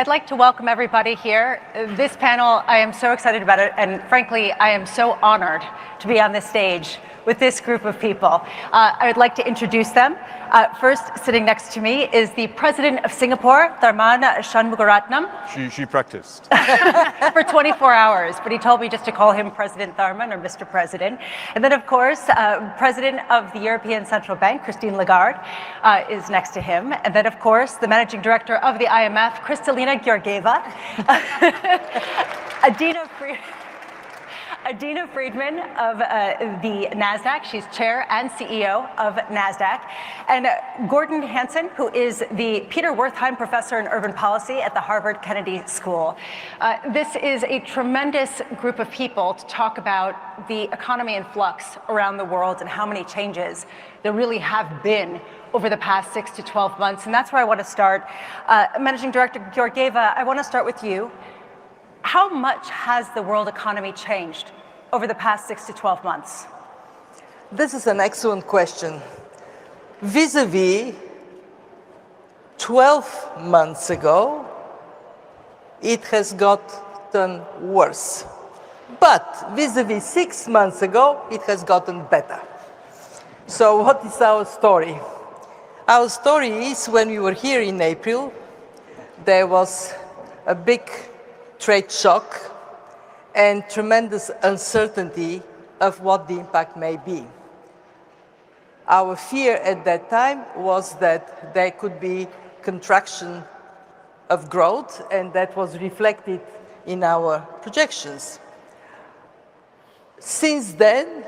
I'd like to welcome everybody here. This panel, I am so excited about it, and frankly, I am so honored to be on this stage with this group of people. I would like to introduce them. First, sitting next to me is the President of Singapore, Tharman Shanmugaratnam. She practiced. For 24 hours, but he told me just to call him President Tharman or Mr. President. And then, of course, President of the European Central Bank, Christine Lagarde, is next to him. And then, of course, the Managing Director of the IMF, Kristalina Georgieva. Adina Friedman of the NASDAQ. She's chair and CEO of NASDAQ. And Gordon Hanson, who is the Peter Wertheim Professor in Urban Policy at the Harvard Kennedy School. This is a tremendous group of people to talk about the economy in flux around the world and how many changes there really have been over the past 6 to 12 months. And that's where I want to start. Managing Director Georgieva, I want to start with you. How much has the world economy changed over the past 6 to 12 months? This is an excellent question. Vis-a-vis 12 months ago, it has gotten worse. But vis-a-vis 6 months ago, it has gotten better. So what is our story? Our story is when we were here in April, there was a big trade shock and tremendous uncertainty of what the impact may be. Our fear at that time was that there could be contraction of growth, and that was reflected in our projections. Since then,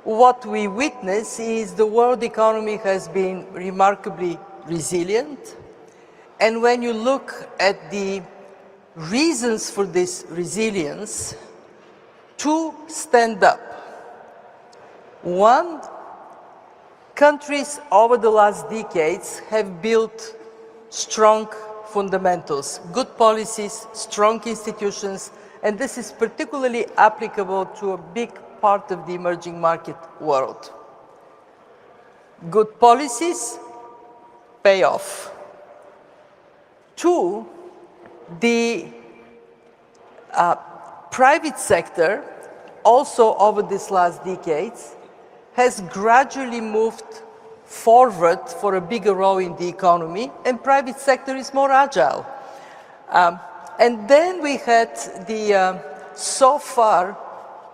what we witness is the world economy has been remarkably resilient. And when you look at the reasons for this resilience, two stand up. One, countries over the last decades have built strong fundamentals, good policies, strong institutions, and this is particularly applicable to a big part of the emerging market world. Good policies pay off. Two, the private sector, also over these last decades, has gradually moved forward for a bigger role in the economy, and private sector is more agile. And then we had the so far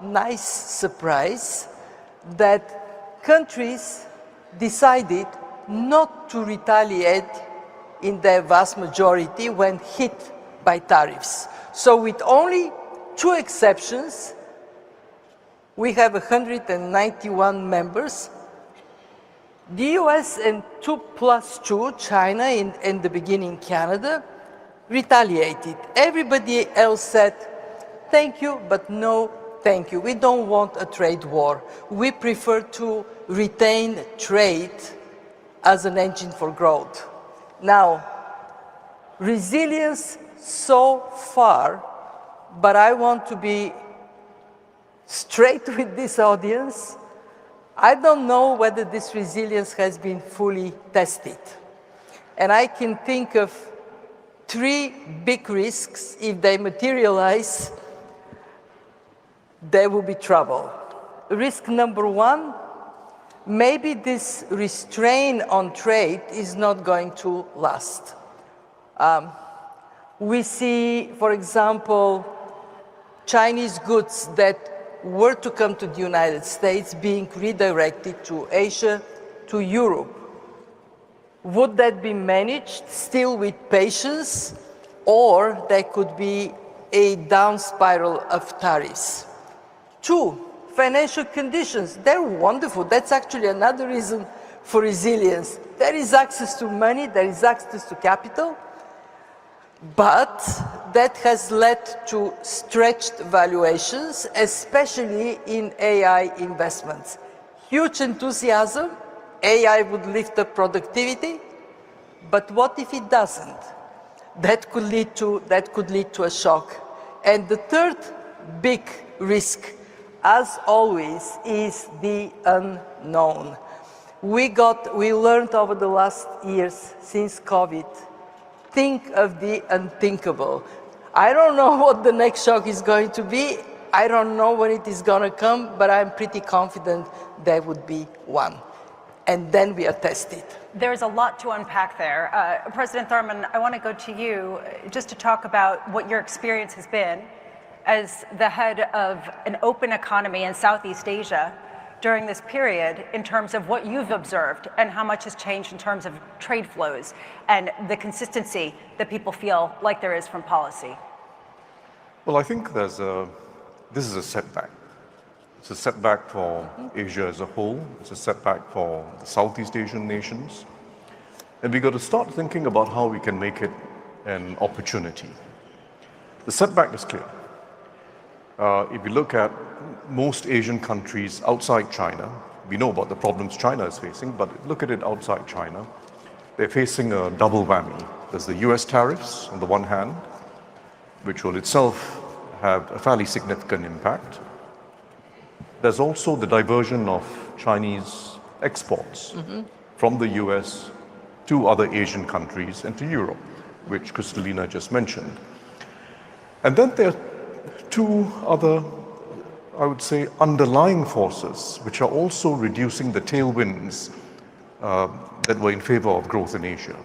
nice surprise that countries decided not to retaliate in their vast majority when hit by tariffs. So with only two exceptions, we have 191 members. The US and 2 plus 2, China and in the beginning Canada, retaliated. Everybody else said, thank you, but no thank you. We don't want a trade war. We prefer to retain trade as an engine for growth. Now, resilience so far, but I want to be straight with this audience. I don't know whether this resilience has been fully tested. And I can think of three big risks. If they materialize, there will be trouble. Risk number one, maybe this restraint on trade is not going to last. We see, for example, Chinese goods that were to come to the United States being redirected to Asia, to Europe. Would that be managed still with patience, or there could be a down spiral of tariffs? Two, financial conditions. They're wonderful. That's actually another reason for resilience. There is access to money, there is access to capital, but that has led to stretched valuations, especially in AI investments. Huge enthusiasm, AI would lift up productivity, but what if it doesn't? That could lead to a shock. And the third big risk, as always, is the unknown. We learned over the last years since COVID think of the unthinkable. I don't know what the next shock is going to be. I don't know when it is going to come, but I'm pretty confident there would be one. And then we are tested. There's a lot to unpack there. President Thurman, I want to go to you just to talk about what your experience has been as the head of an open economy in Southeast Asia during this period in terms of what you've observed and how much has changed in terms of trade flows and the consistency that people feel like there is from policy. Well, I think this is a setback. It's a setback for Asia as a whole. It's a setback for the Southeast Asian nations. And we've got to start thinking about how we can make it an opportunity. The setback is clear. If you look at most Asian countries outside China, we know about the problems China is facing, but look at it outside China. They're facing a double whammy. There's the US tariffs on the one hand, which will itself have a fairly significant impact. There's also the diversion of Chinese exports from the US to other Asian countries and to Europe, which Kristalina just mentioned. And then there are two other, I would say, underlying forces, which are also reducing the tailwinds that were in favor of growth in Asia.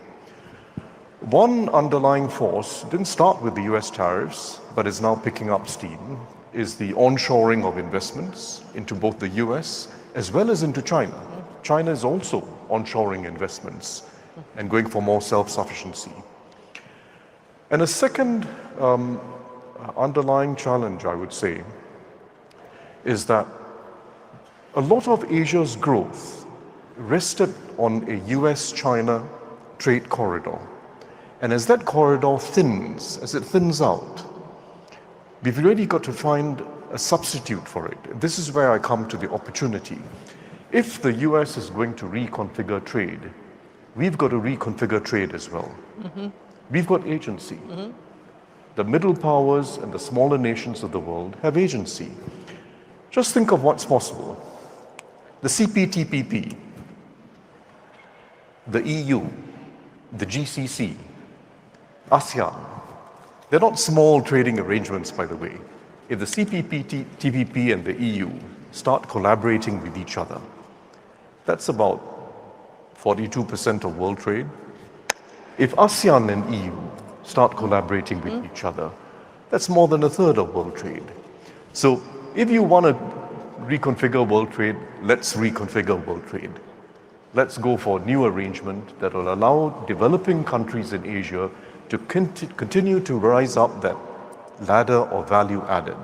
One underlying force didn't start with the US tariffs, but is now picking up steam, is the onshoring of investments into both the US as well as into China. China is also onshoring investments and going for more self-sufficiency. And a second underlying challenge, I would say, is that a lot of Asia's growth rested on a US-China trade corridor. And as that corridor thins, as it thins out, we've really got to find a substitute for it. This is where I come to the opportunity. If the US is going to reconfigure trade, we've got to reconfigure trade as well. We've got agency. The middle powers and the smaller nations of the world have agency. Just think of what's possible. The CPTPP, the EU, the GCC, ASEAN, they're not small trading arrangements, by the way. If the CPTPP and the EU start collaborating with each other, that's about 42% of world trade. If ASEAN and EU start collaborating with each other, that's more than a third of world trade. So if you want to reconfigure world trade, let's reconfigure world trade. Let's go for a new arrangement that will allow developing countries in Asia to continue to rise up that ladder of value added.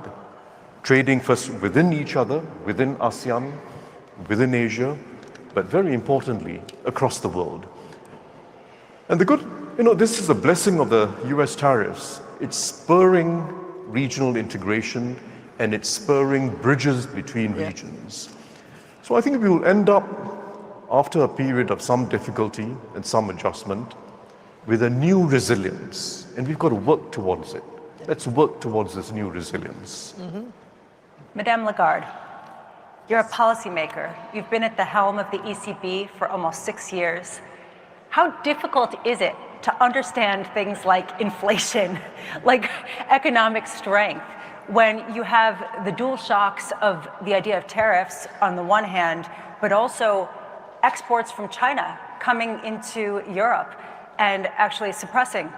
Trading first within each other, within ASEAN, within Asia, but very importantly, across the world. And the good, this is a blessing of the US tariffs. It's spurring regional integration and it's spurring bridges between regions. So I think we will end up, after a period of some difficulty and some adjustment, with a new resilience. And we've got to work towards it. Let's work towards this new resilience. Madame Lagarde, you're a policymaker. You've been at the helm of the ECB for almost 6 years. How difficult is it to understand things like inflation, like economic strength, when you have the dual shocks of the idea of tariffs on the one hand, but also exports from China coming into Europe and actually suppressing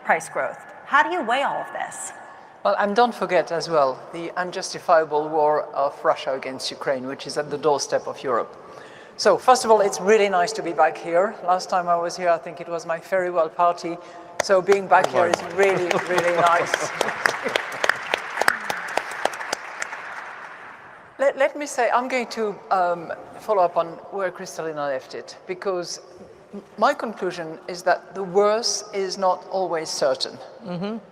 price growth? How do you weigh all of this? Well, and don't forget as well the unjustifiable war of Russia against Ukraine, which is at the doorstep of Europe. So first of all, it's really nice to be back here. Last time I was here, I think it was my farewell party. So being back here is really, really nice. Let me say, I'm going to follow up on where Kristalina left it, because my conclusion is that the worst is not always certain.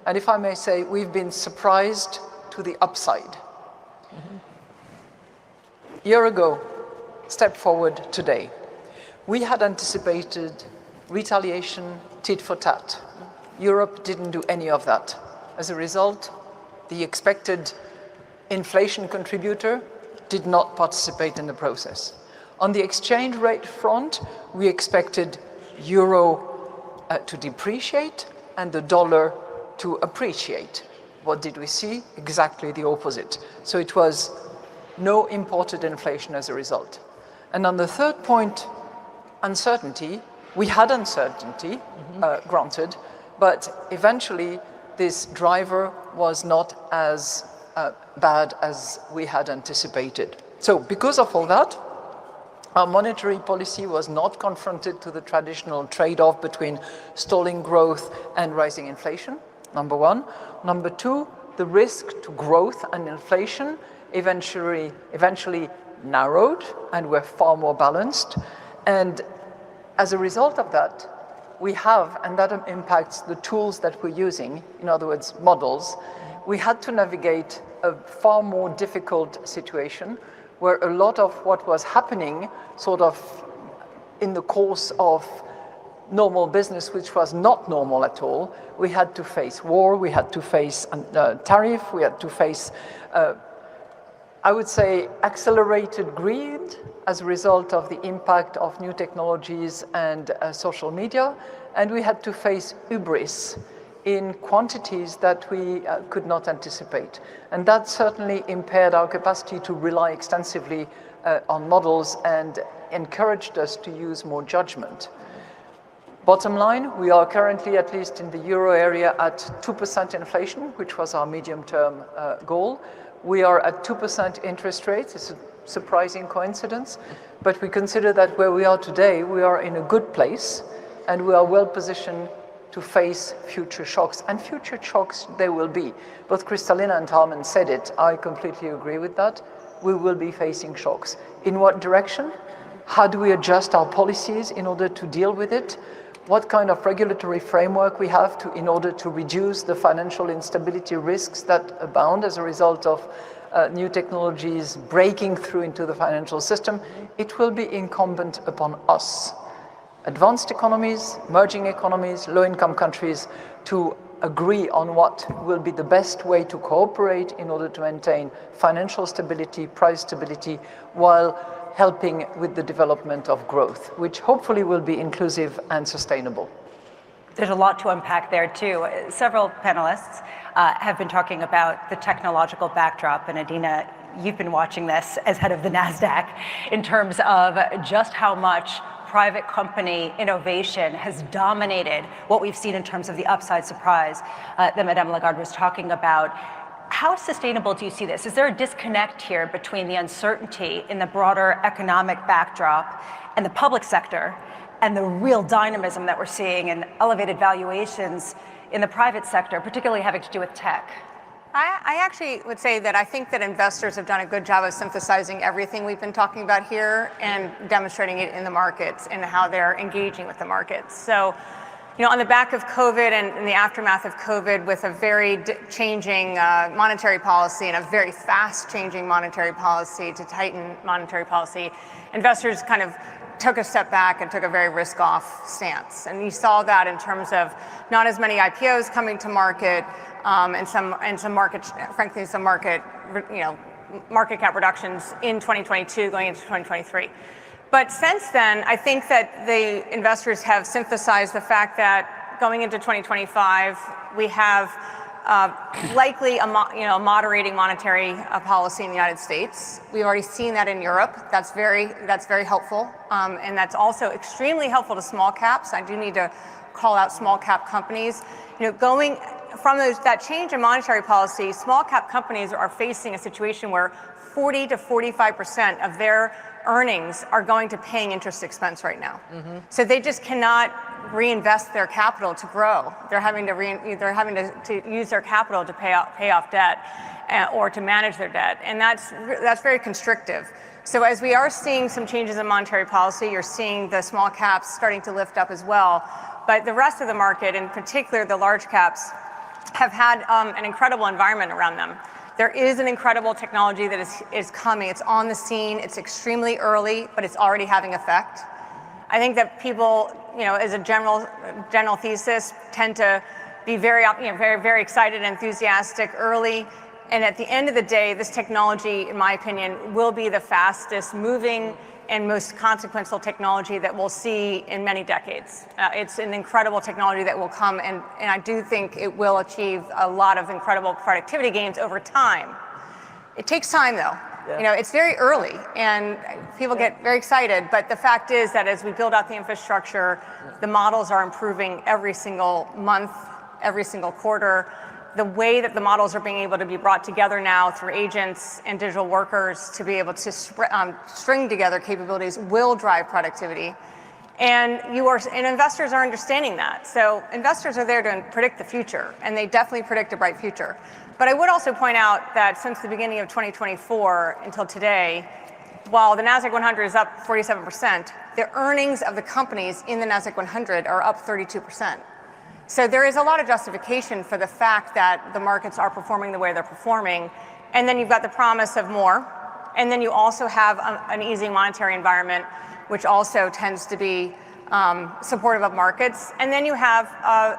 And if I may say, we've been surprised to the upside. A year ago, step forward today, we had anticipated retaliation, tit for tat. Europe didn't do any of that. As a result, the expected inflation contributor did not participate in the process. On the exchange rate front, we expected euro to depreciate, and the dollar to appreciate. What did we see? Exactly the opposite. So it was no imported inflation as a result. And on the third point, uncertainty, we had uncertainty, granted, but eventually this driver was not as bad as we had anticipated. So because of all that, our monetary policy was not confronted to the traditional trade-off between stalling growth and rising inflation, number one. Number two, the risk to growth and inflation eventually narrowed and were far more balanced. And as a result of that, we have, and that impacts the tools that we're using, in other words, models, we had to navigate a far more difficult situation where a lot of what was happening sort of in the course of normal business, which was not normal at all. We had to face war, we had to face tariff, we had to face, I would say, accelerated greed as a result of the impact of new technologies and social media, and we had to face hubris in quantities that we could not anticipate. And that certainly impaired our capacity to rely extensively on models and encouraged us to use more judgment. Bottom line, we are currently, at least in the euro area, at 2% inflation, which was our medium-term goal. We are at 2% interest rates. It's a surprising coincidence, but we consider that where we are today, we are in a good place, and we are well positioned to face future shocks. And future shocks there will be. Both Kristalina and Harman said it. I completely agree with that. We will be facing shocks. In what direction? How do we adjust our policies in order to deal with it? What kind of regulatory framework we have in order to reduce the financial instability risks that abound as a result of new technologies breaking through into the financial system? It will be incumbent upon us, advanced economies, emerging economies, low-income countries, to agree on what will be the best way to cooperate in order to maintain financial stability, price stability, while helping with the development of growth, which hopefully will be inclusive and sustainable. There's a lot to unpack there too. Several panelists have been talking about the technological backdrop, and Adina, you've been watching this as head of the NASDAQ in terms of just how much private company innovation has dominated what we've seen in terms of the upside surprise that Madame Lagarde was talking about. How sustainable do you see this? Is there a disconnect here between the uncertainty in the broader economic backdrop and the public sector and the real dynamism that we're seeing in elevated valuations in the private sector, particularly having to do with tech? I actually would say that I think that investors have done a good job of synthesizing everything we've been talking about here and demonstrating it in the markets and how they're engaging with the markets. So, you know, on the back of COVID and in the aftermath of COVID, with a very changing monetary policy and a very fast changing monetary policy to tighten monetary policy, investors kind of took a step back and took a very risk-off stance. And you saw that in terms of not as many IPOs coming to market, and some market, frankly, some market, market cap reductions in 2022 going into 2023. But since then, I think that the investors have synthesized the fact that going into 2025, we have likely a moderating monetary policy in the United States. We've already seen that in Europe. That's very helpful, and that's also extremely helpful to small caps. I do need to call out small cap companies. You know, going from that change in monetary policy, small cap companies are facing a situation where 40 to 45% of their earnings are going to paying interest expense right now. Mm-hmm. So they just cannot reinvest their capital to grow. They're having to use their capital to pay off debt or to manage their debt, and that's very constrictive. So as we are seeing some changes in monetary policy, you're seeing the small caps starting to lift up as well. But the rest of the market, in particular the large caps, have had an incredible environment around them. There is an incredible technology that is coming. It's on the scene. It's extremely early, but it's already having effect. I think that people, as a general thesis, tend to be very excited and enthusiastic early. And at the end of the day, this technology, in my opinion, will be the fastest moving and most consequential technology that we'll see in many decades. It's an incredible technology that will come, and I do think it will achieve a lot of incredible productivity gains over time. It takes time, though. Yeah. You know, it's very early, and people get very excited, but the fact is that as we build out the infrastructure, the models are improving every single month, every single quarter. The way that the models are being able to be brought together now through agents and digital workers to be able to string together capabilities will drive productivity. And investors are understanding that. So investors are there to predict the future, and they definitely predict a bright future. But I would also point out that since the beginning of 2024 until today, while the NASDAQ 100 is up 47%, the earnings of the companies in the NASDAQ 100 are up 32%. So there is a lot of justification for the fact that the markets are performing the way they're performing. And then you've got the promise of more. And then you also have an easing monetary environment, which also tends to be supportive of markets. And then you have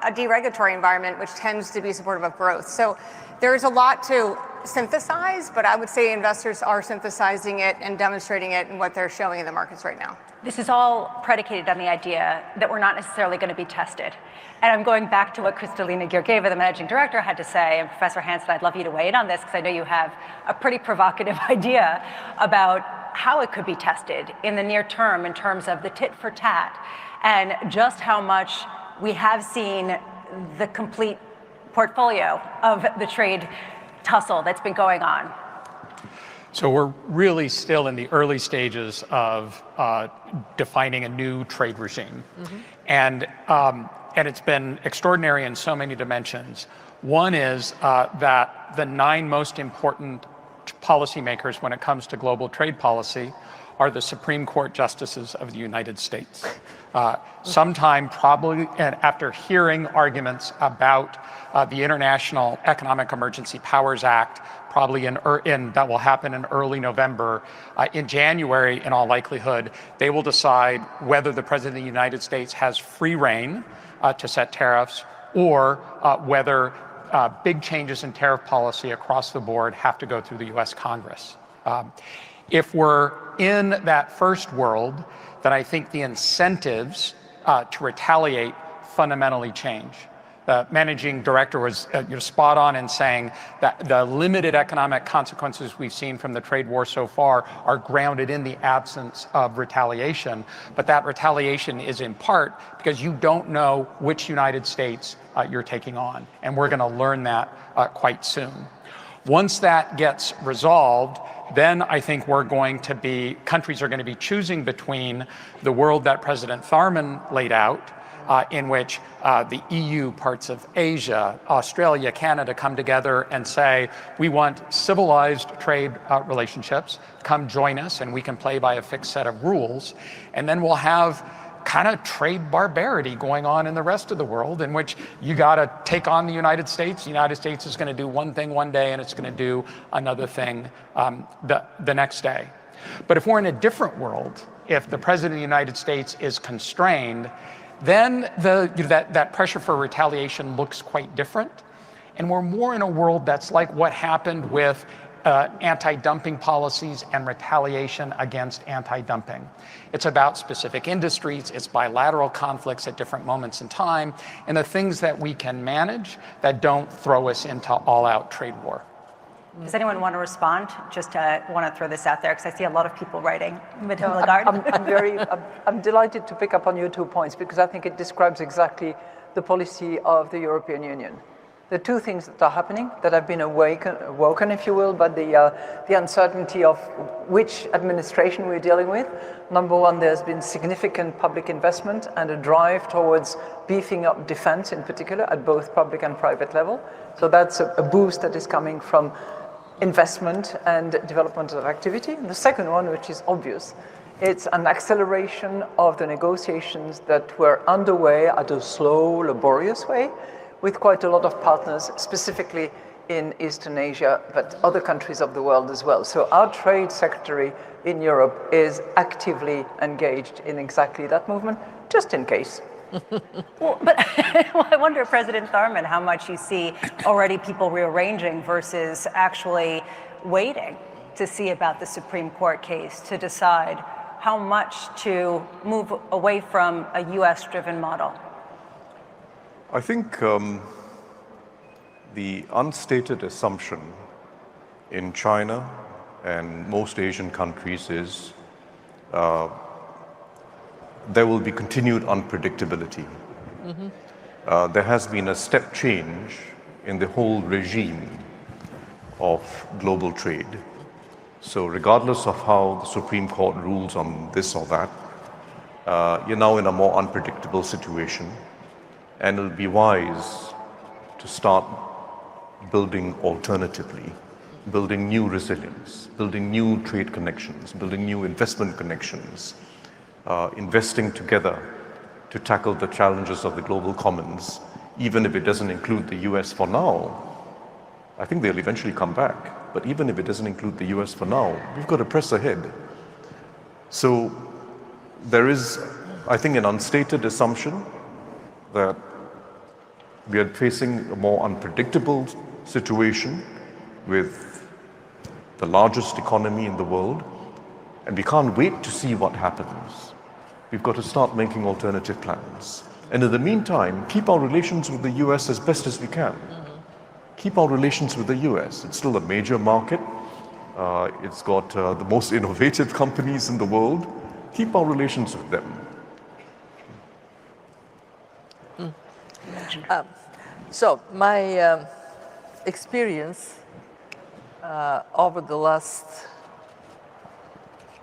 a deregulatory environment, which tends to be supportive of growth. So there's a lot to synthesize, but I would say investors are synthesizing it and demonstrating it in what they're showing in the markets right now. This is all predicated on the idea that we're not necessarily going to be tested. And I'm going back to what Kristalina Georgieva, the managing director, had to say. And Professor Hansen, I'd love you to weigh in on this because I know you have a pretty provocative idea about how it could be tested in the near term in terms of the tit for tat and just how much we have seen the complete portfolio of the trade tussle that's been going on. So we're really still in the early stages of defining a new trade regime. And it's been extraordinary in so many dimensions. One is that the 9 most important policymakers when it comes to global trade policy are the Supreme Court justices of the United States. Sometime probably, and after hearing arguments about the International Economic Emergency Powers Act, probably that will happen in early November. In January, in all likelihood, they will decide whether the President of the United States has free rein to set tariffs, or whether big changes in tariff policy across the board have to go through the US Congress. If we're in that first world, then I think the incentives to retaliate fundamentally change. The managing director was spot on in saying that the limited economic consequences we've seen from the trade war so far are grounded in the absence of retaliation. But that retaliation is in part because you don't know which United States you're taking on. And we're going to learn that quite soon. Once that gets resolved, then I think countries are going to be choosing between the world that President Tharman laid out, in which the EU, parts of Asia, Australia, Canada come together and say, we want civilized trade relationships, come join us and we can play by a fixed set of rules. And then we'll have kind of trade barbarity going on in the rest of the world, in which you got to take on the United States. The United States is going to do one thing one day and it's going to do another thing the next day. But if we're in a different world, if the President of the United States is constrained, then that pressure for retaliation looks quite different. And we're more in a world that's like what happened with anti-dumping policies and retaliation against anti-dumping. It's about specific industries, it's bilateral conflicts at different moments in time, and the things that we can manage that don't throw us into all-out trade war. Does anyone want to respond? Just want to throw this out there because I see a lot of people writing. Madame Lagarde. I'm delighted to pick up on your 2 points because I think it describes exactly the policy of the European Union. The 2 things that are happening that have been awoken, if you will, by the uncertainty of which administration we're dealing with. Number one, there's been significant public investment and a drive towards beefing up defense in particular at both public and private level. So that's a boost that is coming from investment and development of activity. And the second one, which is obvious, it's an acceleration of the negotiations that were underway at a slow, laborious way with quite a lot of partners, specifically in Eastern Asia, but other countries of the world as well. So our trade secretary in Europe is actively engaged in exactly that movement, just in case. Well, I wonder, President Tharman, how much you see already people rearranging versus actually waiting to see about the Supreme Court case to decide how much to move away from a US-driven model? I think the unstated assumption in China and most Asian countries is there will be continued unpredictability. There has been a step change in the whole regime of global trade. So regardless of how the Supreme Court rules on this or that, you're now in a more unpredictable situation, and it'll be wise to start building alternatively, building new resilience, building new trade connections, building new investment connections, investing together to tackle the challenges of the global commons, even if it doesn't include the US for now. I think they'll eventually come back, but even if it doesn't include the US for now, we've got to press ahead. So there is, I think, an unstated assumption that we are facing a more unpredictable situation with the largest economy in the world, and we can't wait to see what happens. We've got to start making alternative plans. And in the meantime, keep our relations with the US as best as we can. Keep our relations with the US. It's still a major market. It's got the most innovative companies in the world. Keep our relations with them. So my experience over the last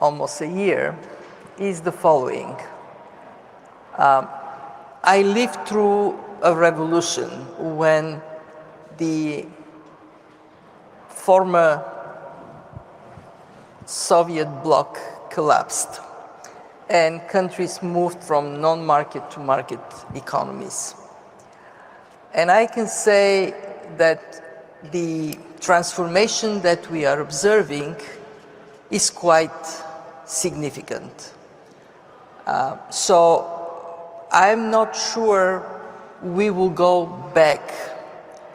almost a year is the following. I lived through a revolution when the former Soviet bloc collapsed and countries moved from non-market to market economies. And I can say that the transformation that we are observing is quite significant. So I'm not sure we will go back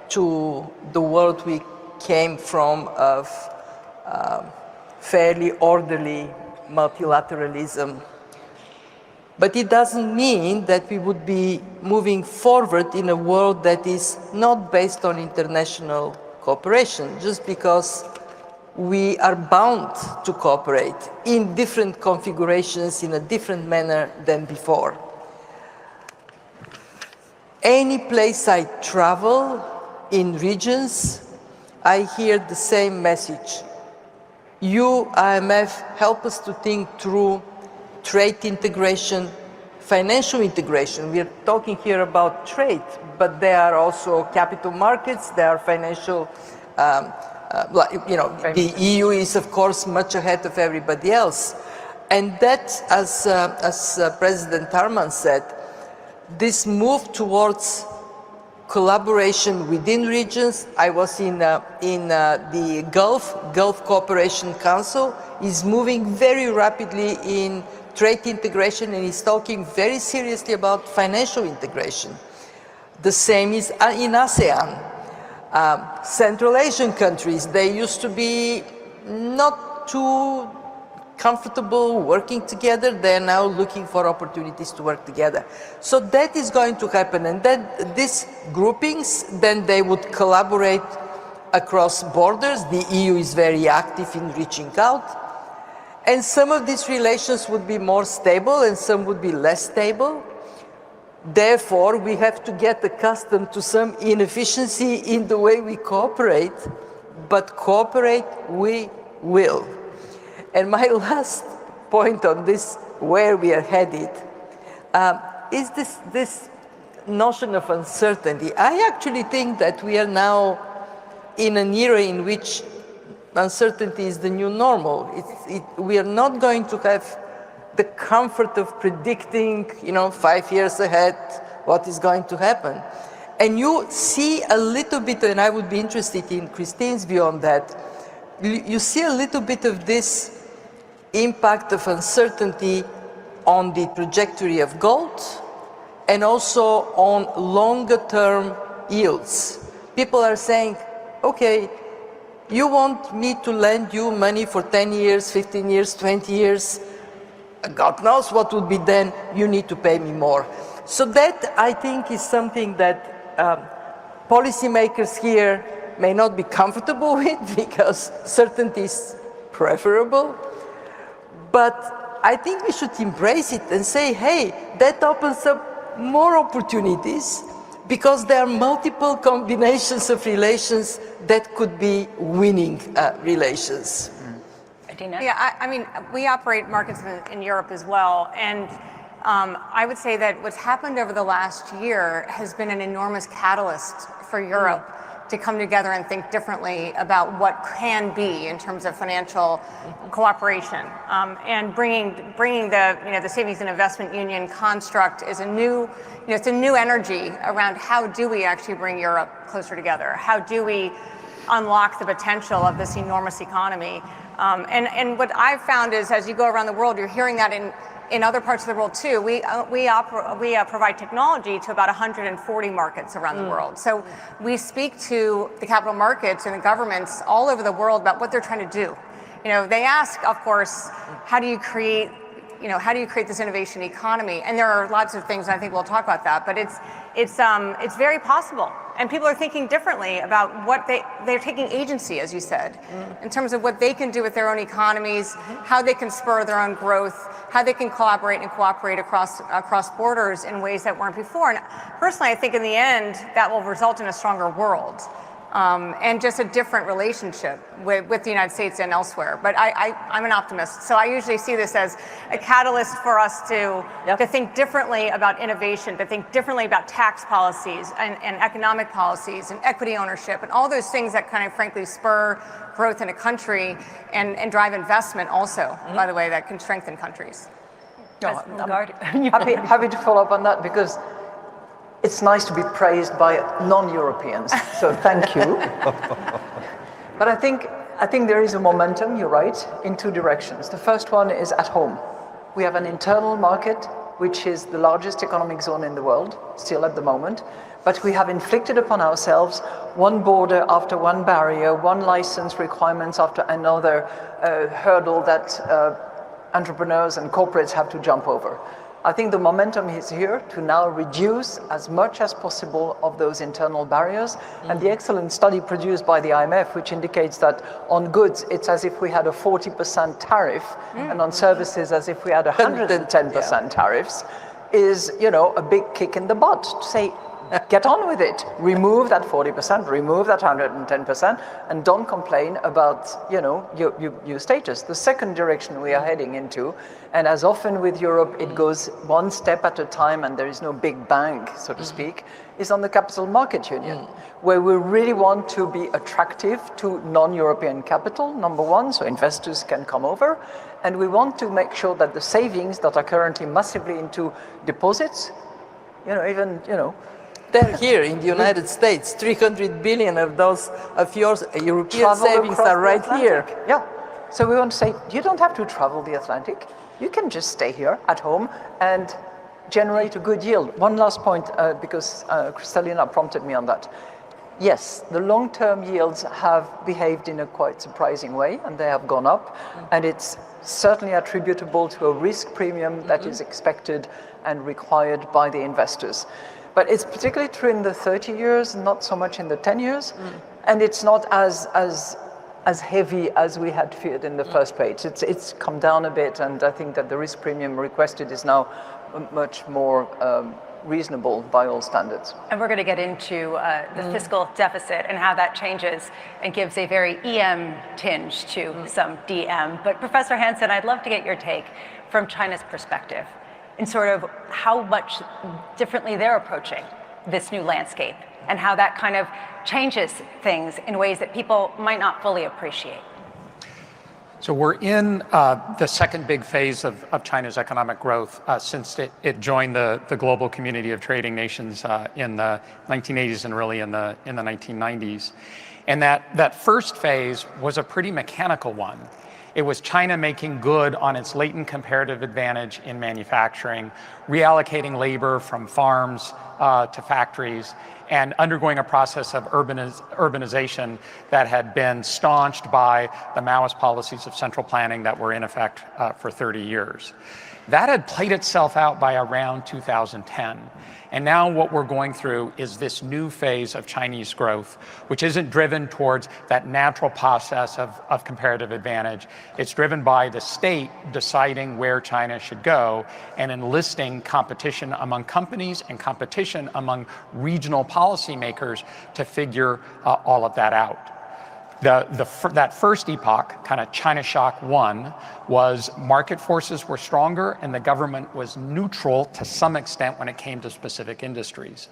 to the world we came from of fairly orderly multilateralism. But it doesn't mean that we would be moving forward in a world that is not based on international cooperation, just because we are bound to cooperate in different configurations in a different manner than before. Any place I travel in regions, I hear the same message. You, IMF, help us to think through trade integration, financial integration. We are talking here about trade, but there are also capital markets, there are financial, the EU is of course much ahead of everybody else. And that, as President Arman said, this move towards collaboration within regions, I was in the Gulf Cooperation Council, is moving very rapidly in trade integration and is talking very seriously about financial integration. The same is in ASEAN. Central Asian countries, they used to be not too comfortable working together. They're now looking for opportunities to work together. So that is going to happen, and then these groupings, then they would collaborate across borders. The EU is very active in reaching out. And some of these relations would be more stable and some would be less stable. Therefore, we have to get accustomed to some inefficiency in the way we cooperate, but cooperate we will. And my last point on this, where we are headed, is this notion of uncertainty. I actually think that we are now in an era in which uncertainty is the new normal. We are not going to have the comfort of predicting, 5 years ahead what is going to happen. And you see a little bit, and I would be interested in Christine's view on that, you see a little bit of this impact of uncertainty on the trajectory of gold and also on longer term yields. People are saying, okay, you want me to lend you money for 10 years, 15 years, 20 years. God knows what would be then, you need to pay me more. So that, I think, is something that policymakers here may not be comfortable with, because certainty is preferable. But I think we should embrace it and say, hey, that opens up more opportunities, because there are multiple combinations of relations that could be winning relations. Yeah, I mean, we operate markets in Europe as well, and I would say that what's happened over the last year has been an enormous catalyst for Europe to come together and think differently about what can be in terms of financial cooperation, and bringing the savings and investment union construct is a new, it's a new energy around how do we actually bring Europe closer together? How do we unlock the potential of this enormous economy? And what I've found is, as you go around the world, you're hearing that in other parts of the world too. We provide technology to about 140 markets around the world. So we speak to the capital markets and the governments all over the world about what they're trying to do. They ask, of course, how do you create this innovation economy? And there are lots of things, and I think we'll talk about that, but it's very possible. And people are thinking differently about what they're taking agency, as you said, in terms of what they can do with their own economies, how they can spur their own growth, how they can collaborate and cooperate across borders in ways that weren't before. And personally, I think in the end, that will result in a stronger world. And just a different relationship with the United States and elsewhere. But I'm an optimist, so I usually see this as a catalyst for us to think differently about innovation, to think differently about tax policies and economic policies and equity ownership and all those things that kind of frankly spur growth in a country and drive investment also, by the way, that can strengthen countries. Lagarde, happy to follow up on that, because it's nice to be praised by non-Europeans, so thank you. But I think there is a momentum, you're right, in two directions. The first one is at home. We have an internal market, which is the largest economic zone in the world, still at the moment, but we have inflicted upon ourselves one border after one barrier, one license requirements after another hurdle that entrepreneurs and corporates have to jump over. I think the momentum is here to now reduce as much as possible of those internal barriers. And the excellent study produced by the IMF, which indicates that on goods, it's as if we had a 40% tariff, and on services as if we had 110% tariffs, is, a big kick in the butt to say, get on with it. Remove that 40%, remove that 110%, and don't complain about, your status. The second direction we are heading into, and as often with Europe, it goes one step at a time and there is no big bang, so to speak, is on the Capital Market Union, where we really want to be attractive to non-European capital, number one, so investors can come over. And we want to make sure that the savings that are currently massively into deposits, they're here in the United States. 300 billion of those of your European savings are right here. Yeah. So we want to say, you don't have to travel the Atlantic. You can just stay here at home and generate a good yield. One last point, because Kristalina prompted me on that. Yes, the long-term yields have behaved in a quite surprising way, and they have gone up. And it's certainly attributable to a risk premium that is expected and required by the investors. But it's particularly true in the 30 years, not so much in the 10 years. And it's not as heavy as we had feared in the first place. It's come down a bit, and I think that the risk premium requested is now much more reasonable by all standards. And we're going to get into the fiscal deficit and how that changes and gives a very EM tinge to some DM. But Professor Hansen, I'd love to get your take from China's perspective in sort of how much differently they're approaching this new landscape and how that kind of changes things in ways that people might not fully appreciate. So we're in the second big phase of China's economic growth since it joined the global community of trading nations in the 1980s and really in the 1990s. And that first phase was a pretty mechanical one. It was China making good on its latent comparative advantage in manufacturing, reallocating labor from farms to factories, and undergoing a process of urbanization that had been staunched by the Maoist policies of central planning that were in effect for 30 years. That had played itself out by around 2010. And now what we're going through is this new phase of Chinese growth, which isn't driven towards that natural process of comparative advantage. It's driven by the state deciding where China should go and enlisting competition among companies and competition among regional policymakers to figure all of that out. That first epoch, kind of China Shock 1, was market forces were stronger and the government was neutral to some extent when it came to specific industries.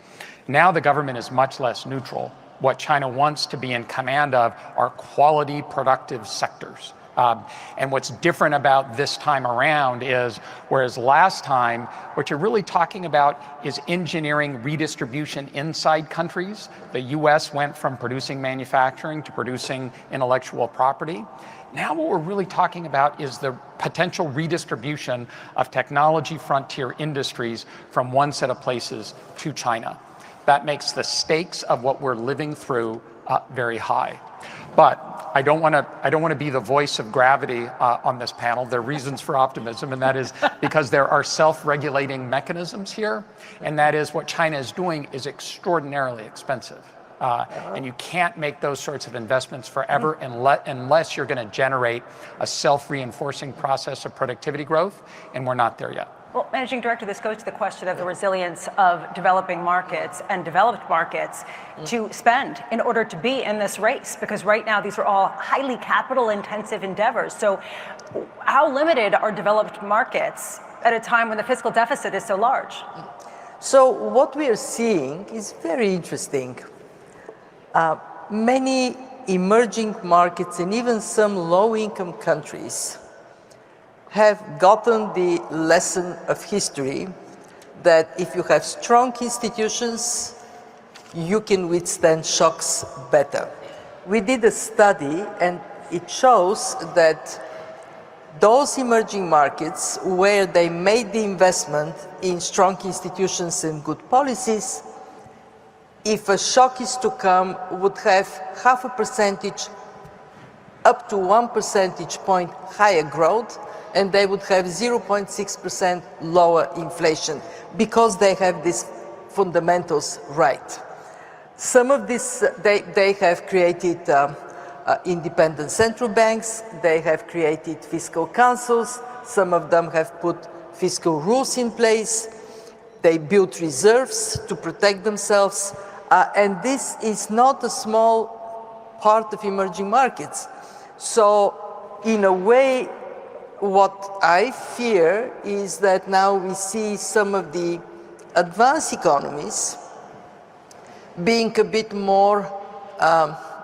Now the government is much less neutral. What China wants to be in command of are quality productive sectors. And what's different about this time around is, whereas last time, what you're really talking about is engineering redistribution inside countries. The US went from producing manufacturing to producing intellectual property. Now what we're really talking about is the potential redistribution of technology frontier industries from one set of places to China. That makes the stakes of what we're living through very high. But I don't want to be the voice of gravity on this panel. There are reasons for optimism, and that is because there are self-regulating mechanisms here, and that is what China is doing is extraordinarily expensive. And you can't make those sorts of investments forever unless you're going to generate a self-reinforcing process of productivity growth, and we're not there yet. Well, Managing Director, this goes to the question of the resilience of developing markets and developed markets to spend in order to be in this race, because right now these are all highly capital-intensive endeavors. So how limited are developed markets at a time when the fiscal deficit is so large? So what we are seeing is very interesting. Many emerging markets and even some low-income countries have gotten the lesson of history that if you have strong institutions, you can withstand shocks better. We did a study and it shows that those emerging markets where they made the investment in strong institutions and good policies, if a shock is to come, would have 0.5% up to 1 percentage point higher growth, and they would have 0.6% lower inflation because they have these fundamentals right. Some of this, they have created independent central banks, they have created fiscal councils, some of them have put fiscal rules in place, they built reserves to protect themselves, and this is not a small part of emerging markets. So in a way, what I fear is that now we see some of the advanced economies being a bit more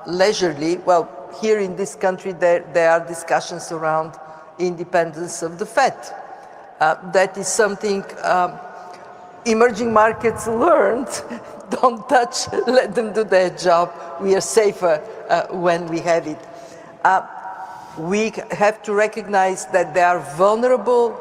leisurely. Well, here in this country there are discussions around independence of the Fed. That is something emerging markets learned. Don't touch, let them do their job. We are safer when we have it. We have to recognize that they are vulnerable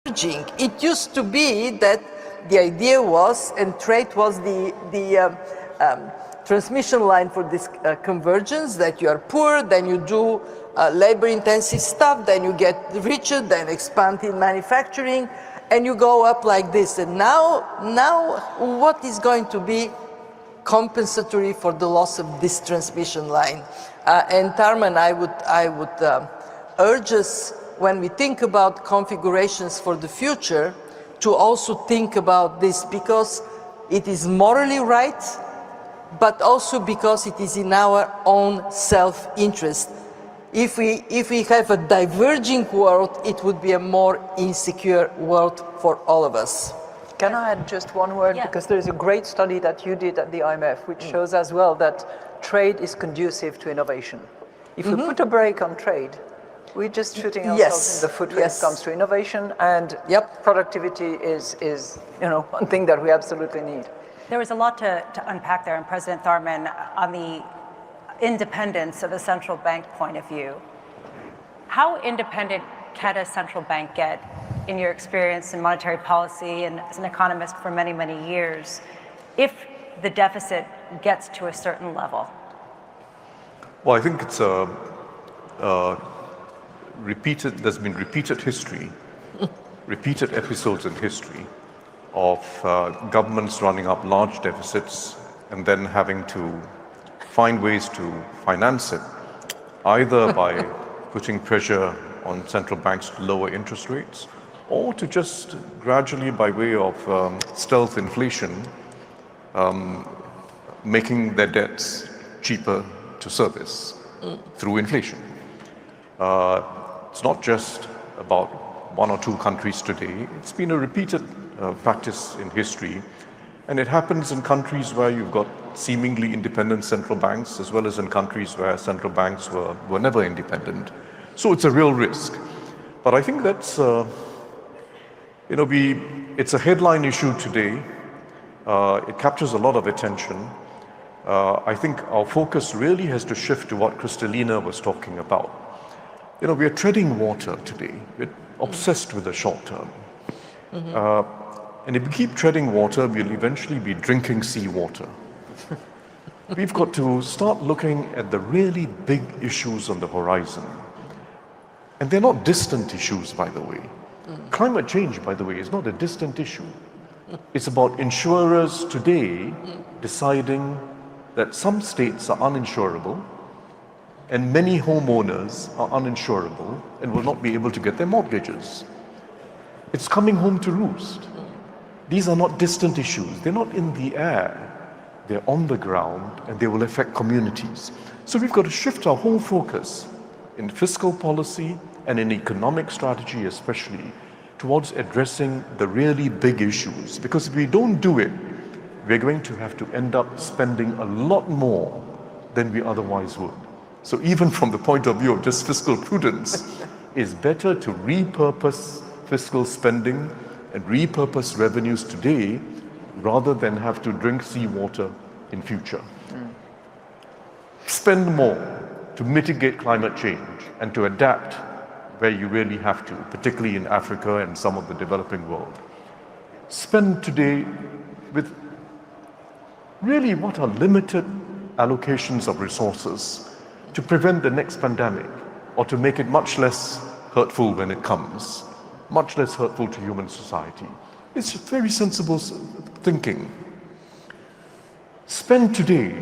It used to be that the idea was, and trade was the transmission line for this convergence, that you are poor, then you do labor-intensive stuff, then you get richer, then expand in manufacturing, and you go up like this. And now what is going to be compensatory for the loss of this transmission line? And Tarman, I would urge us, when we think about configurations for the future, to also think about this, because it is morally right, but also because it is in our own self-interest. If we have a diverging world, it would be a more insecure world for all of us. Can I add just one word? Yeah. Because there is a great study that you did at the IMF, which shows as well that trade is conducive to innovation. If we put a brake on trade, we're just shooting ourselves in the foot when it comes to innovation, and productivity is one thing that we absolutely need. There was a lot to unpack there, and President Tharman, on the independence of a central bank point of view. How independent can a central bank get, in your experience in monetary policy and as an economist for many, many years, if the deficit gets to a certain level? Well, I think it's there's been repeated history, repeated episodes in history of governments running up large deficits and then having to find ways to finance it, either by putting pressure on central banks to lower interest rates, or to just gradually, by way of stealth inflation, making their debts cheaper to service through inflation. It's not just about one or two countries today. It's been a repeated practice in history. And it happens in countries where you've got seemingly independent central banks, as well as in countries where central banks were never independent. So it's a real risk. But I think that's, it's a headline issue today. It captures a lot of attention. I think our focus really has to shift to what Kristalina was talking about. We are treading water today. We're obsessed with the short term. And if we keep treading water, we'll eventually be drinking seawater. We've got to start looking at the really big issues on the horizon. And they're not distant issues, by the way. Climate change, by the way, is not a distant issue. It's about insurers today deciding that some states are uninsurable and many homeowners are uninsurable and will not be able to get their mortgages. It's coming home to roost. These are not distant issues. They're not in the air. They're on the ground, and they will affect communities. So we've got to shift our whole focus in fiscal policy and in economic strategy especially towards addressing the really big issues. Because if we don't do it, we're going to have to end up spending a lot more than we otherwise would. So even from the point of view of just fiscal prudence, it's better to repurpose fiscal spending and repurpose revenues today rather than have to drink seawater in future. Spend more to mitigate climate change and to adapt where you really have to, particularly in Africa and some of the developing world. Spend today with really what are limited allocations of resources to prevent the next pandemic or to make it much less hurtful when it comes, much less hurtful to human society. It's very sensible thinking. Spend today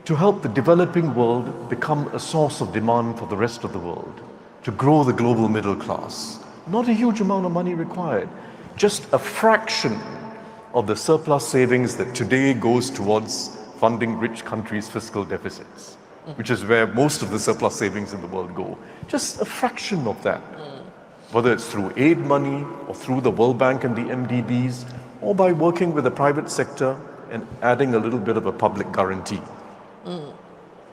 to help the developing world become a source of demand for the rest of the world, to grow the global middle class. Not a huge amount of money required, just a fraction of the surplus savings that today goes towards funding rich countries' fiscal deficits, which is where most of the surplus savings in the world go. Just a fraction of that. Whether it's through aid money or through the World Bank and the MDBs, or by working with the private sector and adding a little bit of a public guarantee.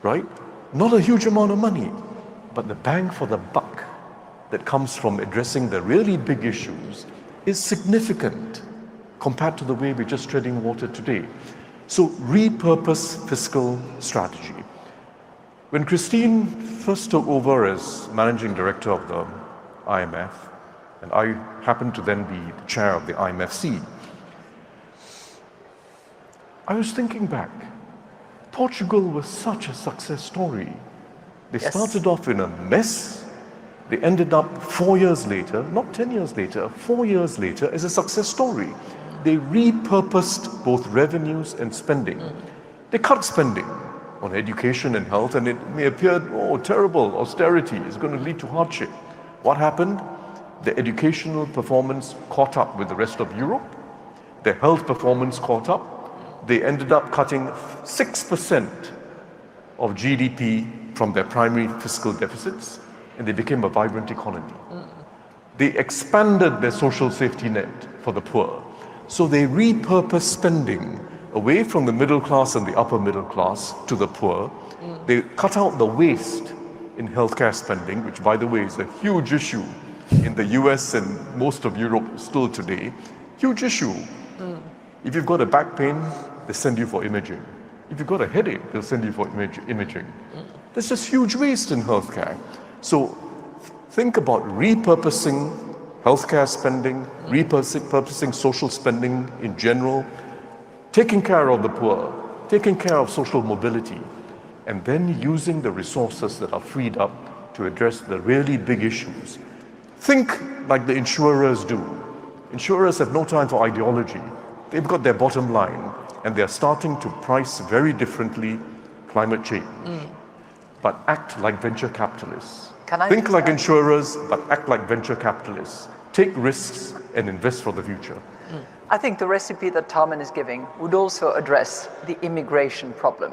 Right? Not a huge amount of money, but the bang for the buck that comes from addressing the really big issues is significant compared to the way we're just treading water today. So repurpose fiscal strategy. When Christine first took over as managing director of the IMF, And I happened to then be the chair of the IMFC. I was thinking back, Portugal was such a success story. They started off in a mess. They ended up 4 years later, not 10 years later, 4 years later as a success story. They repurposed both revenues and spending. They cut spending on education and health, and it may appear, oh, terrible, austerity is going to lead to hardship. What happened? The educational performance caught up with the rest of Europe. Their health performance caught up. They ended up cutting 6% of GDP from their primary fiscal deficits, and they became a vibrant economy. They expanded their social safety net for the poor. So they repurposed spending away from the middle class and the upper middle class to the poor. They cut out the waste in healthcare spending, which, by the way, is a huge issue in the US and most of Europe still today. Huge issue. If you've got a back pain, they send you for imaging. If you've got a headache, they'll send you for imaging. There's just huge waste in healthcare. So think about repurposing healthcare spending, repurposing social spending in general, taking care of the poor, taking care of social mobility, and then using the resources that are freed up to address the really big issues. Think like the insurers do. Insurers have no time for ideology. They've got their bottom line, and they're starting to price very differently climate change. But act like venture capitalists. Think like insurers, but act like venture capitalists. Take risks and invest for the future. I think the recipe that Tarman is giving would also address the immigration problem,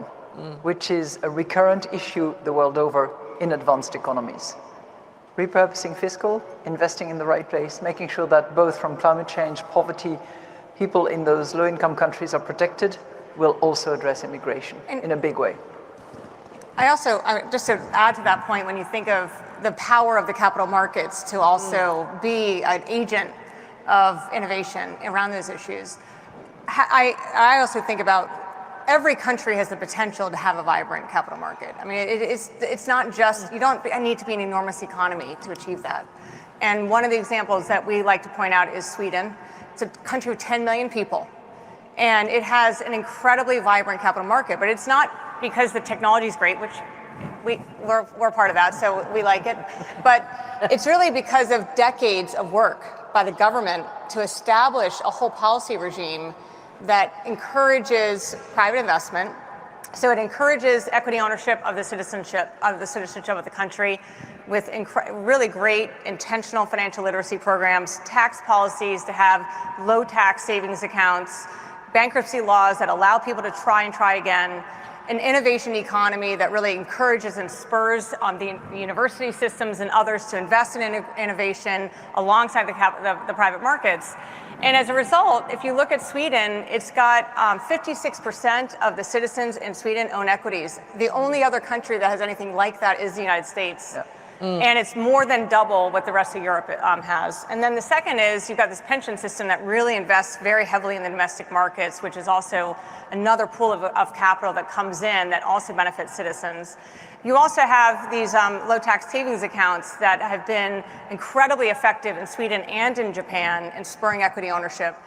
which is a recurrent issue the world over in advanced economies. Repurposing fiscal, investing in the right place, making sure that both from climate change, poverty, people in those low-income countries are protected, will also address immigration in a big way. I also, just to add to that point, when you think of the power of the capital markets to also be an agent of innovation around those issues, I also think about every country has the potential to have a vibrant capital market. I mean, it's not just, you don't need to be an enormous economy to achieve that. And one of the examples that we like to point out is Sweden. It's a country of 10 million people, and it has an incredibly vibrant capital market, but it's not because the technology is great, which we're part of that, so we like it. But it's really because of decades of work by the government to establish a whole policy regime that encourages private investment. So it encourages equity ownership of the citizenship of the country, with really great intentional financial literacy programs, tax policies to have low tax savings accounts, bankruptcy laws that allow people to try and try again, an innovation economy that really encourages and spurs on the university systems and others to invest in innovation alongside the private markets. And as a result, if you look at Sweden, it's got 56% of the citizens in Sweden own equities. The only other country that has anything like that is the United States. Yeah. And it's more than double what the rest of Europe has. And then the second is you've got this pension system that really invests very heavily in the domestic markets, which is also another pool of capital that comes in that also benefits citizens. You also have these low tax savings accounts that have been incredibly effective in Sweden and in Japan in spurring equity ownership.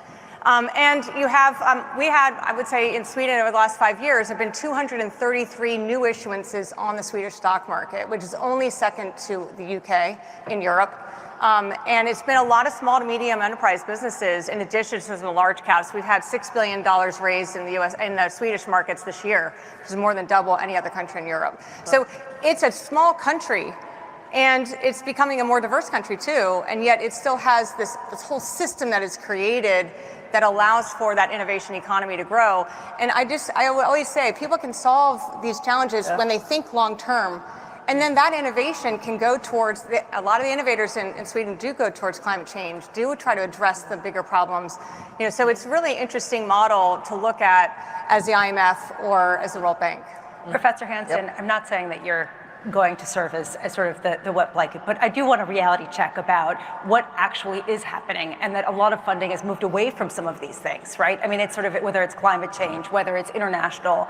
And you have, I would say in Sweden over the last 5 years, have been 233 new issuances on the Swedish stock market, which is only second to the UK in Europe. And it's been a lot of small to medium enterprise businesses in addition to some of the large caps. We've had $6 billion raised in the Swedish markets this year, which is more than double any other country in Europe. So it's a small country, and it's becoming a more diverse country too, and yet it still has this whole system that is created that allows for that innovation economy to grow. And I always say, people can solve these challenges when they think long term, and then that innovation can go towards, a lot of the innovators in Sweden do go towards climate change, do try to address the bigger problems. So it's a really interesting model to look at as the IMF or as the World Bank. Professor Hansen, I'm not saying that you're going to serve as sort of the wet blanket. But I do want a reality check about what actually is happening, and that a lot of funding has moved away from some of these things, right? I mean, it's sort of, whether it's climate change, whether it's international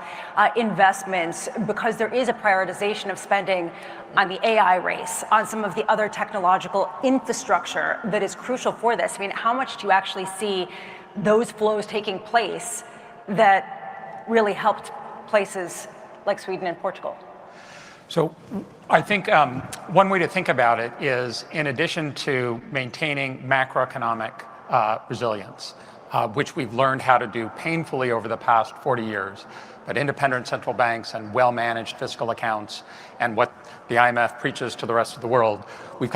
investments, because there is a prioritization of spending on the AI race, on some of the other technological infrastructure that is crucial for this. I mean, how much do you actually see those flows taking place that really helped places like Sweden and Portugal? So I think one way to think about it is, in addition to maintaining macroeconomic resilience, which we've learned how to do painfully over the past 40 years, but independent central banks and well-managed fiscal accounts and what the IMF preaches to the rest of the world, we've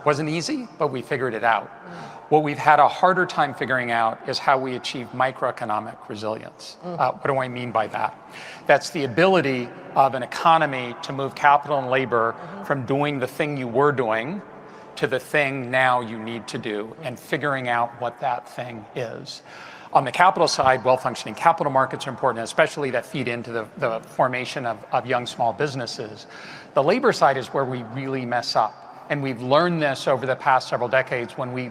wasn't easy, but we figured it out. What we've had a harder time figuring out is how we achieve microeconomic resilience. What do I mean by that? That's the ability of an economy to move capital and labor from doing the thing you were doing to the thing now you need to do, and figuring out what that thing is. On the capital side, well-functioning capital markets are important, especially that feed into the formation of young small businesses. The labor side is where we really mess up. And we've learned this over the past several decades when we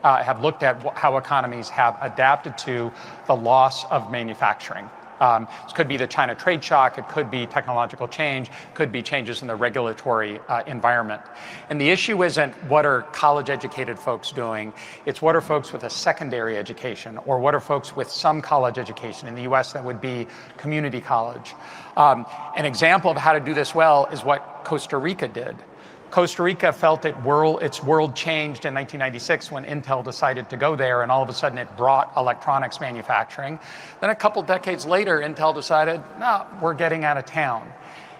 have looked at how economies have adapted to the loss of manufacturing. This could be the China trade shock, it could be technological change, could be changes in the regulatory environment. And the issue isn't what are college-educated folks doing, it's what are folks with a secondary education, or what are folks with some college education. In the US, that would be community college. An example of how to do this well is what Costa Rica did. Costa Rica felt its world changed in 1996 when Intel decided to go there, and all of a sudden it brought electronics manufacturing. Then a couple decades later, Intel decided, no, we're getting out of town.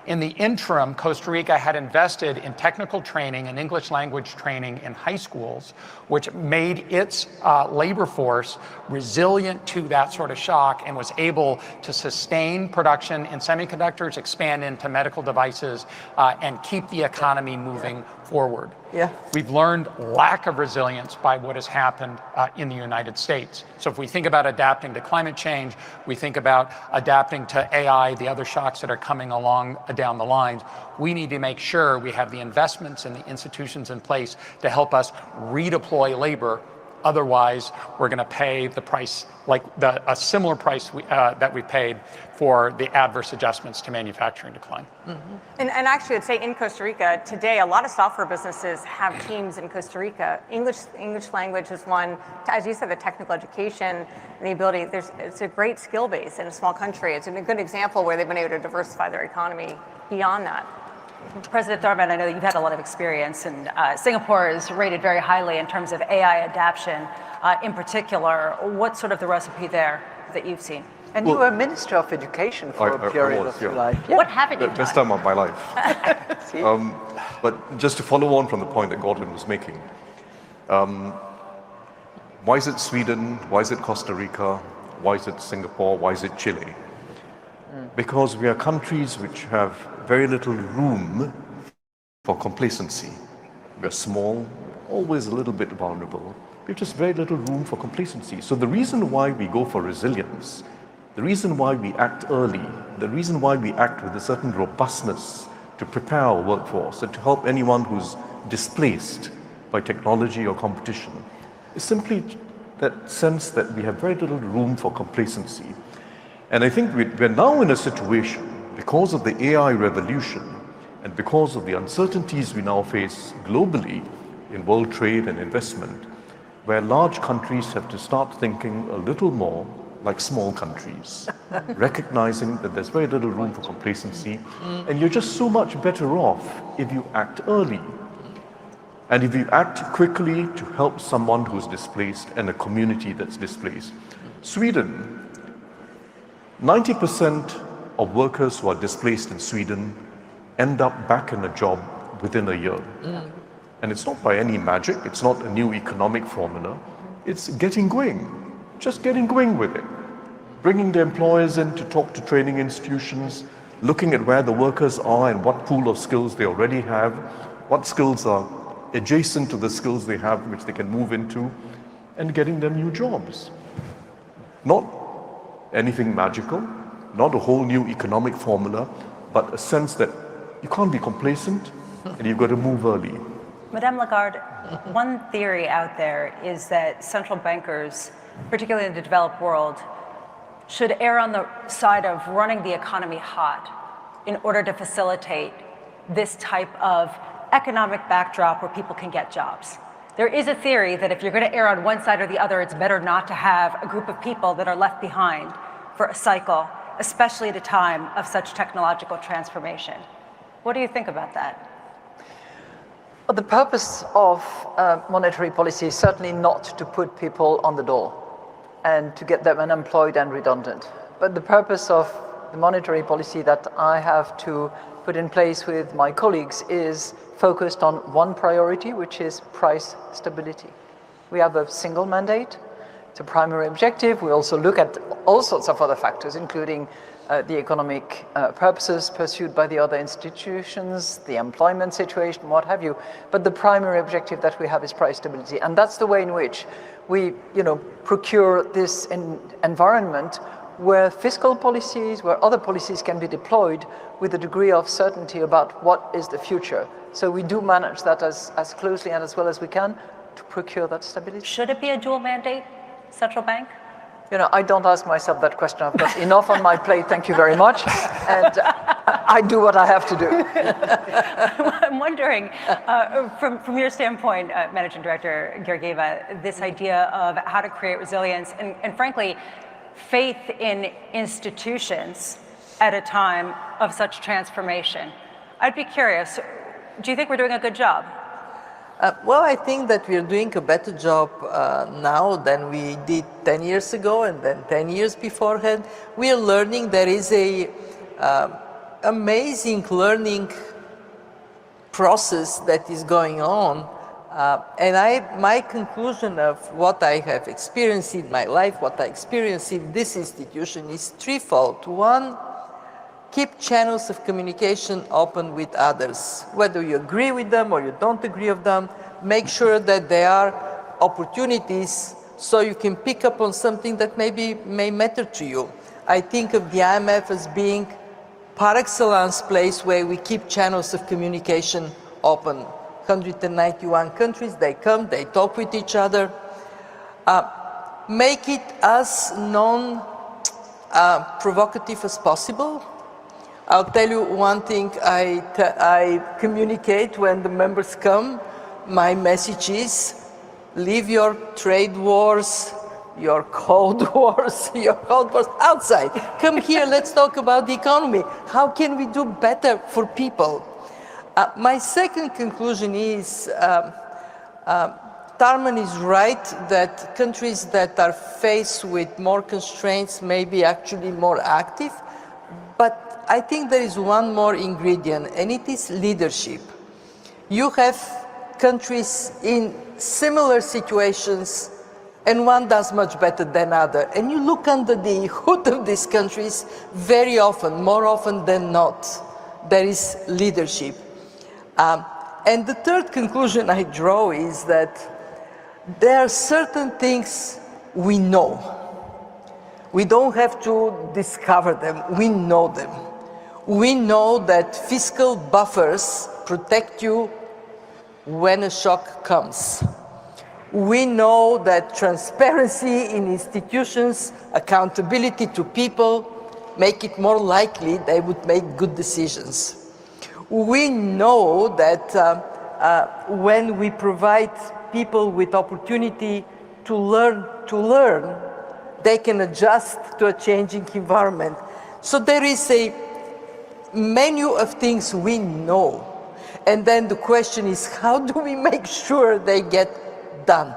In the interim, Costa Rica had invested in technical training and English language training in high schools, which made its labor force resilient to that sort of shock, and was able to sustain production in semiconductors, expand into medical devices, and keep the economy moving forward. Yeah. We've learned lack of resilience by what has happened in the United States. So if we think about adapting to climate change, we think about adapting to AI, the other shocks that are coming along down the lines, we need to make sure we have the investments and the institutions in place to help us redeploy labor. Otherwise, we're going to pay the price, like a similar price that we paid for the adverse adjustments to manufacturing decline. And actually, I'd say in Costa Rica today, a lot of software businesses have teams in Costa Rica. English language is one, as you said, the technical education and the ability. It's a great skill base in a small country. It's a good example where they've been able to diversify their economy beyond that. President Thurman, I know that you've had a lot of experience, and Singapore is rated very highly in terms of AI adoption in particular. What's sort of the recipe there that you've seen? And you were Minister of Education for a period of your life. Yeah. What haven't you done? Best time of my life. But just to follow on from the point that Gordon was making, why is it Sweden? Why is it Costa Rica? Why is it Singapore? Why is it Chile? Because we are countries which have very little room for complacency. We're small, always a little bit vulnerable. We have just very little room for complacency. So the reason why we go for resilience, the reason why we act early, the reason why we act with a certain robustness to prepare our workforce and to help anyone who's displaced by technology or competition, is simply that sense that we have very little room for complacency. And I think we're now in a situation, because of the AI revolution and because of the uncertainties we now face globally in world trade and investment, where large countries have to start thinking a little more like small countries, recognizing that there's very little room for complacency, and you're just so much better off if you act early. And if you act quickly to help someone who's displaced and a community that's displaced. Sweden, 90% of workers who are displaced in Sweden end up back in a job within a year. And it's not by any magic, it's not a new economic formula, it's getting going, just getting going with it. Bringing the employers in to talk to training institutions, looking at where the workers are and what pool of skills they already have, what skills are adjacent to the skills they have which they can move into, and getting them new jobs. Not anything magical, not a whole new economic formula, but a sense that you can't be complacent, and you've got to move early. Madame Lagarde, one theory out there is that central bankers, particularly in the developed world, should err on the side of running the economy hot in order to facilitate this type of economic backdrop where people can get jobs. There is a theory that if you're going to err on one side or the other, it's better not to have a group of people that are left behind for a cycle, especially at a time of such technological transformation. What do you think about that? Well, the purpose of monetary policy is certainly not to put people on the dole and to get them unemployed and redundant. But the purpose of the monetary policy that I have to put in place with my colleagues is focused on one priority, which is price stability. We have a single mandate. It's a primary objective. We also look at all sorts of other factors, including the economic purposes pursued by the other institutions, the employment situation, what have you. But the primary objective that we have is price stability. And that's the way in which we, procure this environment where fiscal policies, where other policies can be deployed with a degree of certainty about what is the future. So we do manage that as closely and as well as we can to procure that stability. Should it be a dual mandate, central bank? I don't ask myself that question. I've got enough on my plate, thank you very much. And I do what I have to do. I'm wondering, from your standpoint, Managing Director Georgieva, this idea of how to create resilience and frankly, faith in institutions at a time of such transformation. I'd be curious, do you think we're doing a good job? Well, I think that we're doing a better job now than we did 10 years ago and then 10 years beforehand. We are learning. There is a amazing learning process that is going on. And my conclusion of what I have experienced in my life, what I experienced in this institution is threefold. One, keep channels of communication open with others. Whether you agree with them or you don't agree with them, make sure that there are opportunities so you can pick up on something that may matter to you. I think of the IMF as being par excellence place where we keep channels of communication open. 191 countries, they come, they talk with each other. Make it as non-provocative as possible. I'll tell you one thing I communicate when the members come. My message is, leave your trade wars, your cold wars, outside. Come here, let's talk about the economy. How can we do better for people? My second conclusion is, Tarman is right that countries that are faced with more constraints may be actually more active, but I think there is one more ingredient, and it is leadership. You have countries in similar situations, and one does much better than other. And you look under the hood of these countries, very often, more often than not, there is leadership. And the third conclusion I draw is that there are certain things we know. We don't have to discover them, we know them. We know that fiscal buffers protect you when a shock comes. We know that transparency in institutions, accountability to people, make it more likely they would make good decisions. We know that when we provide people with opportunity to learn, they can adjust to a changing environment. So there is a menu of things we know. And then the question is, how do we make sure they get done?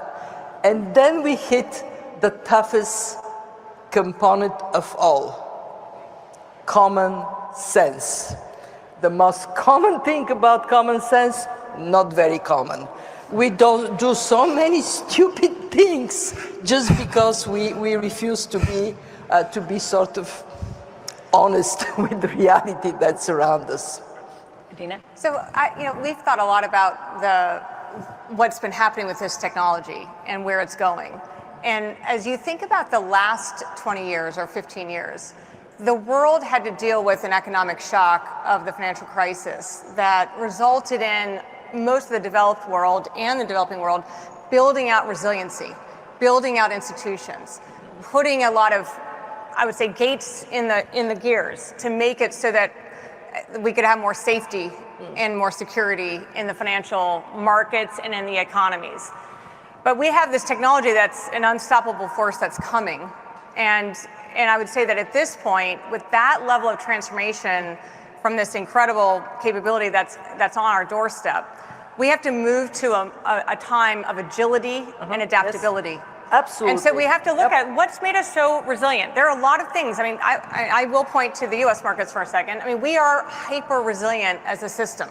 And then we hit the toughest component of all, common sense. The most common thing about common sense, not very common. We don't do so many stupid things just because we refuse to be sort of honest with the reality that's around us. Adina? So, we've thought a lot about what's been happening with this technology and where it's going. And as you think about the last 20 years or 15 years, the world had to deal with an economic shock of the financial crisis that resulted in most of the developed world and the developing world building out resiliency, building out institutions, putting a lot of, I would say, gates in the gears to make it so that we could have more safety and more security in the financial markets and in the economies. But we have this technology that's an unstoppable force that's coming. And I would say that at this point, with that level of transformation from this incredible capability that's on our doorstep, we have to move to a time of agility and adaptability. Yes. Absolutely. And so we have to look at what's made us so resilient. There are a lot of things. I mean, I will point to the US markets for a second. I mean, we are hyper resilient as a system.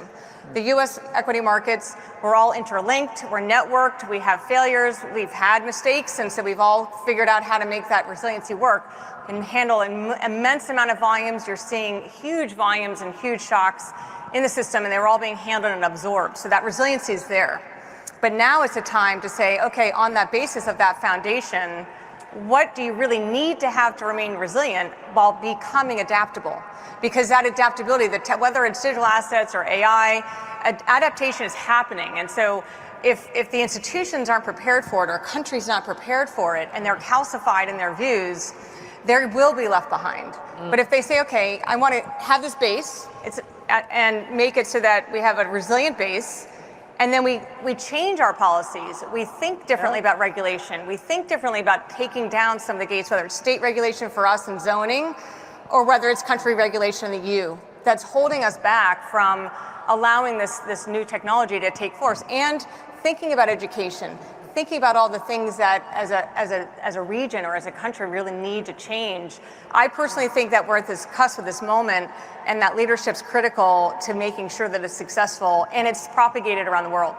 The US equity markets, we're all interlinked, we're networked, we have failures, we've had mistakes, and so we've all figured out how to make that resiliency work and handle an immense amount of volumes. You're seeing huge volumes and huge shocks in the system, and they were all being handled and absorbed. So that resiliency is there. But now it's a time to say, okay, on that basis of that foundation, what do you really need to have to remain resilient while becoming adaptable? Because that adaptability, whether it's digital assets or AI, adaptation is happening. And so if the institutions aren't prepared for it, or a country's not prepared for it, and they're calcified in their views, they will be left behind. But if they say, okay, I want to have this base, and make it so that we have a resilient base, and then we change our policies. We think differently about regulation. We think differently about taking down some of the gates, whether it's state regulation for us and zoning, or whether it's country regulation in the EU that's holding us back from allowing this new technology to take force, and thinking about education, thinking about all the things that as a region or as a country really need to change. I personally think that we're at this cusp of this moment, and that leadership's critical to making sure that it's successful and it's propagated around the world.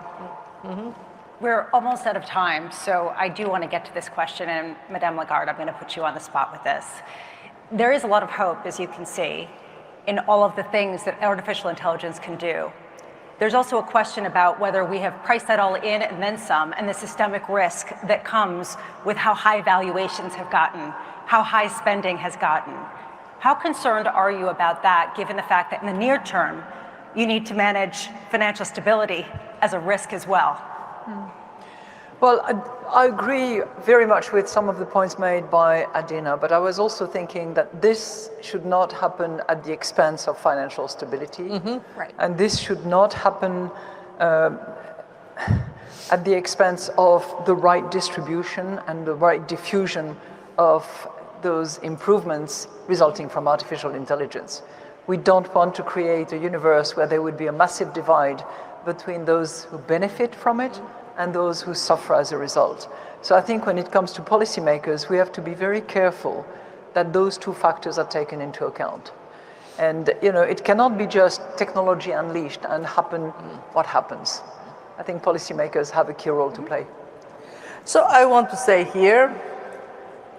We're almost out of time, so I do want to get to this question, and Madame Lagarde, I'm going to put you on the spot with this. There is a lot of hope, as you can see, in all of the things that artificial intelligence can do. There's also a question about whether we have priced that all in and then some, and the systemic risk that comes with how high valuations have gotten, how high spending has gotten. How concerned are you about that, given the fact that in the near term, you need to manage financial stability as a risk as well? Well, I agree very much with some of the points made by Adina, but I was also thinking that this should not happen at the expense of financial stability. Right. And this should not happen at the expense of the right distribution and the right diffusion of those improvements resulting from artificial intelligence. We don't want to create a universe where there would be a massive divide between those who benefit from it and those who suffer as a result. So I think when it comes to policymakers, we have to be very careful that those two factors are taken into account. And it cannot be just technology unleashed and happen what happens. I think policymakers have a key role to play. So I want to say here,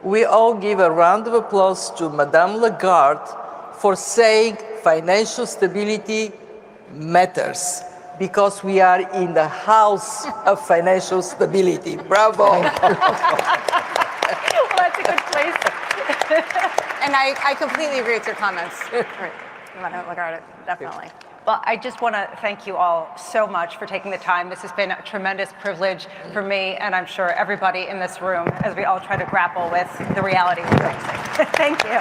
we all give a round of applause to Madame Lagarde for saying financial stability matters, because we are in the house of financial stability. Bravo. Well, that's a good place. And I completely agree with your comments. Madame Lagarde, definitely. Well, I just want to thank you all so much for taking the time. This has been a tremendous privilege for me, and I'm sure everybody in this room, as we all try to grapple with the reality of Brexit. Thank you.